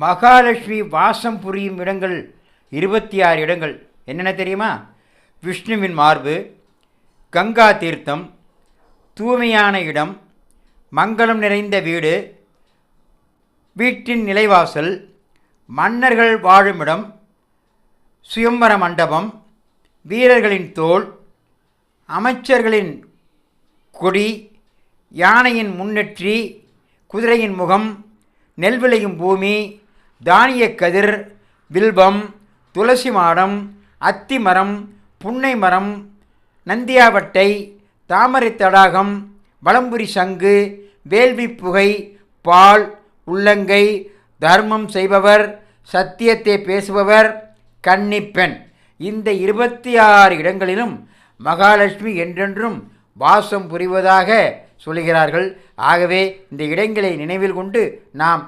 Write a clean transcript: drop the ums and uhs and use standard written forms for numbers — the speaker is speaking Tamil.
மகாலட்சுமி வாசம் புரியும் இடங்கள் 26 இடங்கள் என்னென்ன தெரியுமா? விஷ்ணுவின் மார்பு, கங்கா தீர்த்தம், தூய்மையான இடம், மங்களம் நிறைந்த வீடு, வீட்டின் நிலைவாசல், மன்னர்கள் வாழுமிடம், சுயம்பர மண்டபம், வீரர்களின் தோள், அமைச்சர்களின் கொடி, யானையின் முன்னெற்றி, குதிரையின் முகம், நெல் விளையும் பூமி, தானிய கதிர், வில்வம், துளசி மாடம், அத்தி மரம், புன்னை மரம், நந்தியாவட்டை, தாமரை தடாகம், வலம்புரி சங்கு, வேள்வி புகை, பால், உள்ளங்கை, தர்மம் செய்பவர், சத்தியத்தை பேசுபவர், கன்னிப்பெண். இந்த 26 இடங்களிலும் மகாலட்சுமி என்றென்றும் வாசம் புரிவதாக சொல்கிறார்கள். ஆகவே இந்த இடங்களை நினைவில் கொண்டு நாம்